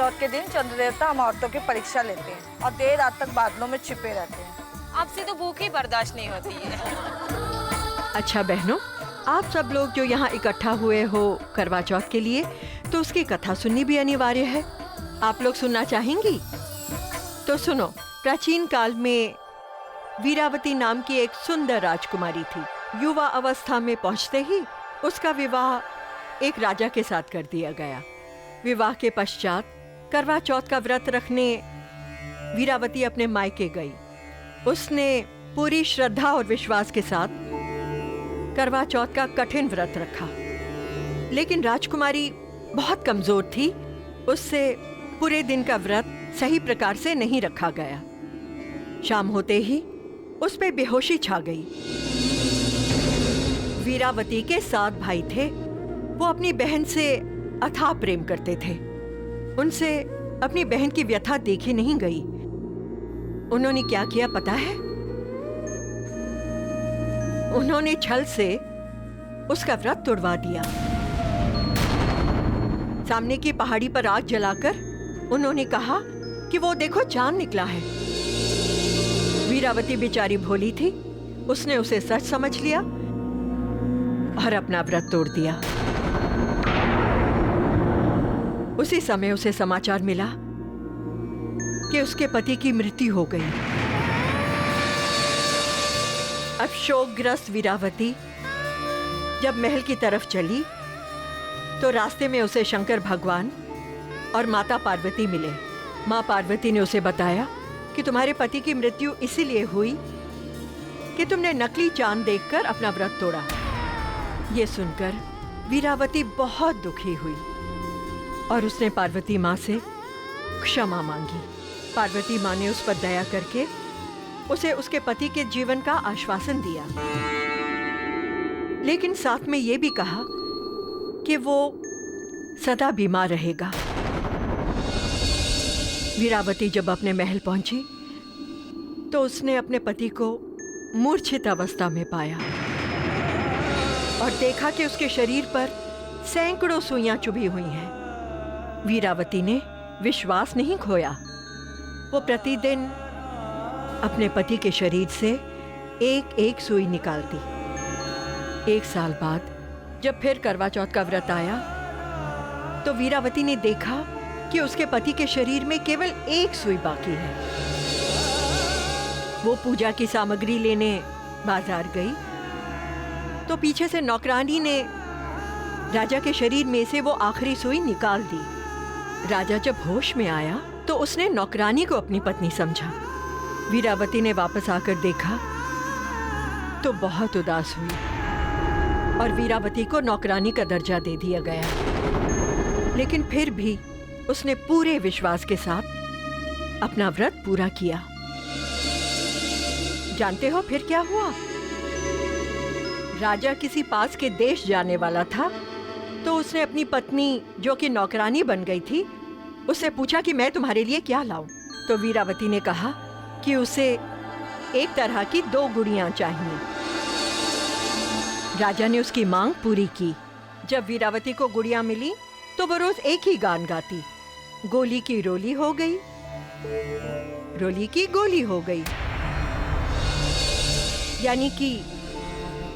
चौथ के दिन चंद्र देवता हम औरतों की परीक्षा लेते हैं और देर रात तक बादलों में छिपे रहते हैं। आपसे तो भूख ही बर्दाश्त नहीं होती है। अच्छा बहनों, आप सब लोग जो यहाँ इकट्ठा हुए हो करवा चौथ के लिए, तो उसकी कथा सुननी भी अनिवार्य है। आप लोग सुनना चाहेंगी? तो सुनो। प्राचीन काल में वीरावती नाम की एक सुंदर राजकुमारी थी। युवा अवस्था में पहुंचते ही उसका विवाह एक राजा के साथ कर दिया गया। विवाह के पश्चात करवा चौथ का व्रत रखने वीरावती अपने मायके गई। उसने पूरी श्रद्धा और विश्वास के साथ करवा चौथ का कठिन व्रत रखा, लेकिन राजकुमारी बहुत कमजोर थी। उससे पूरे दिन का व्रत सही प्रकार से नहीं रखा गया। शाम होते ही उस पे बेहोशी छा गई। वीरावती के 7 भाई थे। वो अपनी बहन से अथाह प्रेम करते थे। उनसे अपनी बहन की व्यथा देखी नहीं गई। उन्होंने क्या किया पता है? उन्होंने छल से उसका व्रत तोड़वा दिया। सामने की पहाड़ी पर आग जलाकर उन्होंने कहा कि वो देखो चांद निकला है। वीरावती बेचारी भोली थी, उसने उसे सच समझ लिया और अपना व्रत तोड़ दिया। उसी समय उसे समाचार मिला कि उसके पति की मृत्यु हो गई। अब शोकग्रस्त वीरावती जब महल की तरफ चली तो रास्ते में उसे शंकर भगवान और माता पार्वती मिले। माँ पार्वती ने उसे बताया कि तुम्हारे पति की मृत्यु इसीलिए हुई कि तुमने नकली चांद देखकर अपना व्रत तोड़ा। ये सुनकर वीरावती बहुत दुखी हुई और उसने पार्वती माँ से क्षमा मांगी। पार्वती माँ ने उस पर दया करके उसे उसके पति के जीवन का आश्वासन दिया, लेकिन साथ में ये भी कहा कि वो सदा बीमार रहेगा। वीरावती जब अपने महल पहुंची तो उसने अपने पति को मूर्छित अवस्था में पाया और देखा कि उसके शरीर पर सैकड़ों सुइयां चुभी हुई हैं। वीरावती ने विश्वास नहीं खोया। वो प्रतिदिन अपने पति के शरीर से एक एक सुई निकालती। 1 साल बाद जब फिर करवा चौथ का व्रत आया तो वीरावती ने देखा कि उसके पति के शरीर में केवल 1 सुई बाकी है। वो पूजा की सामग्री लेने बाजार गई तो पीछे से नौकरानी ने राजा के शरीर में से वो आखिरी सुई निकाल दी। राजा जब होश में आया तो उसने नौकरानी को अपनी पत्नी समझा। वीरावती ने वापस आकर देखा तो बहुत उदास हुई और वीरावती को नौकरानी का दर्जा दे दिया गया। लेकिन फिर भी उसने पूरे विश्वास के साथ अपना व्रत पूरा किया। जानते हो फिर क्या हुआ? राजा किसी पास के देश जाने वाला था तो उसने अपनी पत्नी, जो कि नौकरानी बन गई थी, उससे पूछा कि मैं तुम्हारे लिए क्या लाऊं? तो वीरावती ने कहा कि उसे एक तरह की 2 गुड़ियां चाहिए। राजा ने उसकी मांग पूरी की। जब वीरावती को गुड़ियां मिली तो वो रोज एक ही गान गाती। गोली की रोली हो गई, रोली की गोली हो गई। यानी कि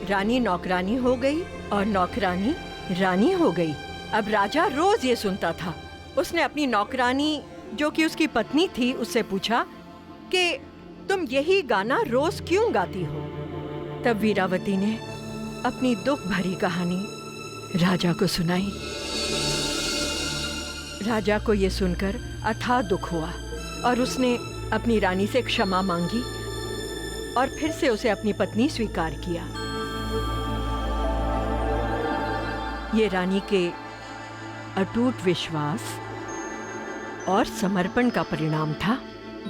रानी नौकरानी हो गई और नौकरानी रानी हो गई। अब राजा रोज ये सुनता था। उसने अपनी नौकरानी, जो कि उसकी पत्नी थी, उससे पूछा कि तुम यही गाना रोज क्यों गाती हो? तब वीरावती ने अपनी दुख भरी कहानी राजा को सुनाई। राजा को ये सुनकर अथाह दुख हुआ और उसने अपनी रानी से क्षमा मांगी और फिर से उसे अपनी पत्नी स्वीकार किया। ये रानी के अटूट विश्वास और समर्पण का परिणाम था,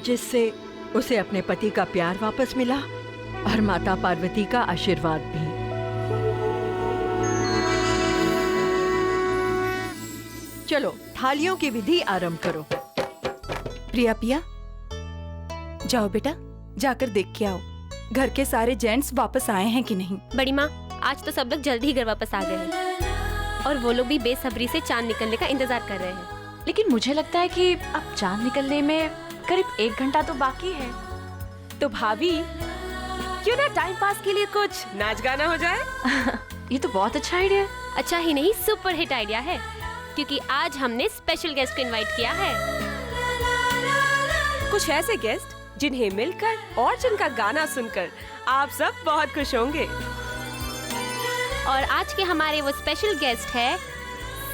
जिससे उसे अपने पति का प्यार वापस मिला और माता पार्वती का आशीर्वाद भी। चलो थालियों की विधि आरंभ करो। प्रिया पिया, जाओ बेटा, जाकर देख के आओ घर के सारे जेंट्स वापस आए हैं कि नहीं। बड़ी माँ, आज तो सब लोग जल्दी ही घर वापस आ गए हैं और वो लोग भी बेसब्री से चांद निकलने का इंतजार कर रहे हैं। लेकिन मुझे लगता है कि अब चांद निकलने में करीब 1 घंटा तो बाकी है। तो भाभी क्यों ना टाइम पास के लिए कुछ नाच गाना हो जाए। ये तो बहुत अच्छा आइडिया है। अच्छा ही नहीं, सुपर हिट आइडिया है, क्योंकि आज हमने स्पेशल गेस्ट को इनवाइट किया है। कुछ ऐसे गेस्ट जिन्हें मिलकर और जिनका गाना सुनकर आप सब बहुत खुश होंगे। और आज के हमारे वो स्पेशल गेस्ट है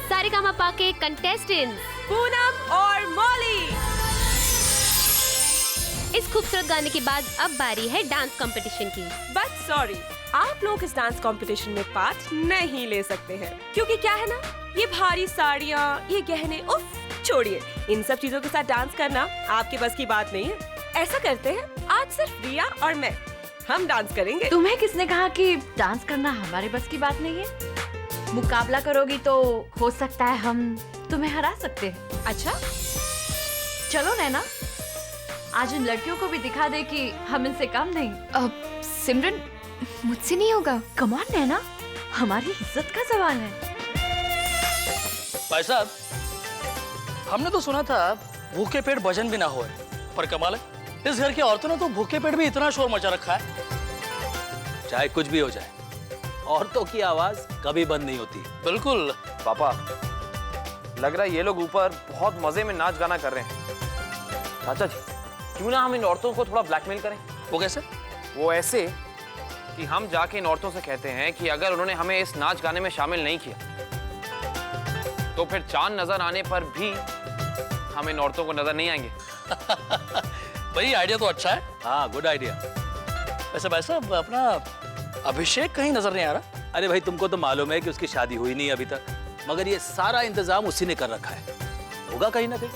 सारेगामापा के कंटेस्टेंट्स पूनम और मौली। इस खूबसूरत गाने के बाद अब बारी है डांस कंपटीशन की। बट सॉरी, आप लोग इस डांस कंपटीशन में पार्ट नहीं ले सकते हैं, क्योंकि क्या है ना, ये भारी साड़ियाँ, ये गहने, उफ छोड़िए, इन सब चीजों के साथ डांस करना आपके बस की बात नहीं है। ऐसा करते हैं, आज सिर्फ रिया और मैं हम डांस करेंगे। तुम्हें किसने कहा कि डांस करना हमारे बस की बात नहीं है? मुकाबला करोगी तो हो सकता है हम तुम्हें हरा सकते हैं। अच्छा, चलो नैना, आज इन लड़कियों को भी दिखा दे कि हम इनसे कम नहीं। अब सिमरन, मुझसे नहीं होगा। कम ऑन नैना, हमारी इज्जत का सवाल है। भाई साहब, हमने तो सुना था भूखे पेट भजन भी ना होए, पर कमाल है, इस घर की औरतों ने तो भूखे पेट भी इतना शोर मचा रखा है। चाहे कुछ भी हो जाए, औरतों की आवाज कभी बंद नहीं होती। बिल्कुल। पापा, लग रहा है ये लोग ऊपर बहुत मजे में नाच गाना कर रहे हैं। चाचा जी, क्यों ना हम इन औरतों को थोड़ा ब्लैकमेल करें? वो कैसे? वो ऐसे कि हम जाके इन औरतों से कहते हैं कि अगर उन्होंने हमें इस नाच गाने में शामिल नहीं किया तो फिर चांद नजर आने पर भी हम इन औरतों को नजर नहीं आएंगे। भाई आइडिया तो अच्छा है। हाँ, गुड आइडिया। वैसे भाई साहब, अपना अभिषेक कहीं नजर नहीं आ रहा। अरे भाई, तुमको तो मालूम है कि उसकी शादी हुई नहीं अभी तक, मगर ये सारा इंतजाम उसी ने कर रखा है, होगा कहीं ना कहीं।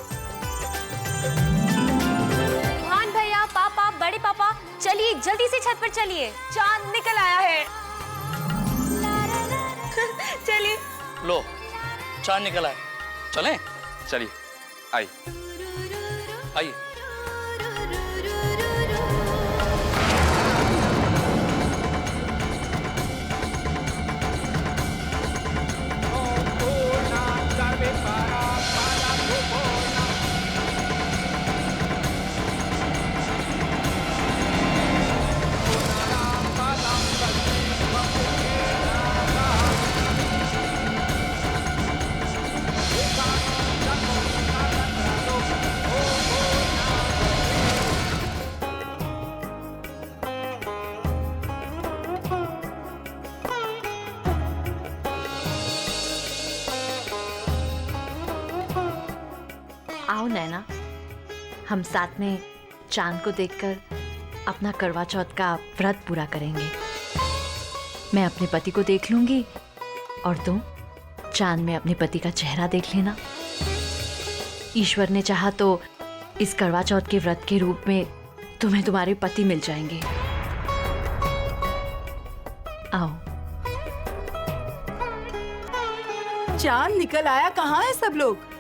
रोहान भैया, पापा, बड़े पापा, चलिए जल्दी से छत पर चलिए, चांद निकल आया है। चलिए। लो, चांद निकला है, चलें? चलिए, आई आइए। आओ नैना, हम साथ में चांद को देखकर अपना करवा चौथ का व्रत पूरा करेंगे। मैं अपने पति को देख लूंगी और तुम चांद में अपने पति का चेहरा देख लेना। ईश्वर ने चाहा तो इस करवा चौथ के व्रत के रूप में तुम्हें तुम्हारे पति मिल जाएंगे। आओ। चांद निकल आया, कहाँ है सब लोग?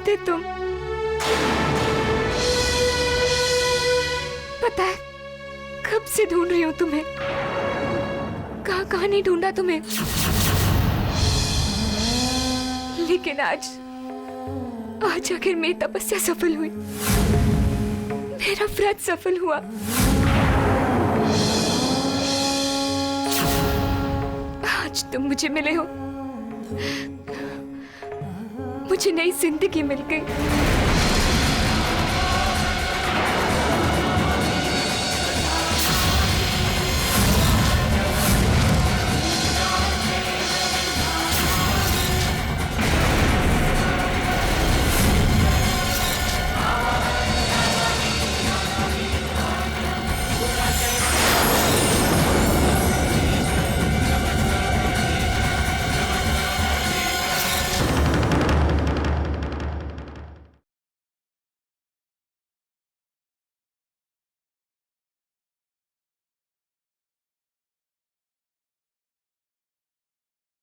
थे तुम? पता है कब से ढूंढ रही हूँ तुम्हें, कहाँ कहाँ नहीं ढूंढा तुम्हें, लेकिन आज आखिर मेरी तपस्या सफल हुई, मेरा व्रत सफल हुआ। आज तुम मुझे मिले हो, मुझे नई जिंदगी मिल गई।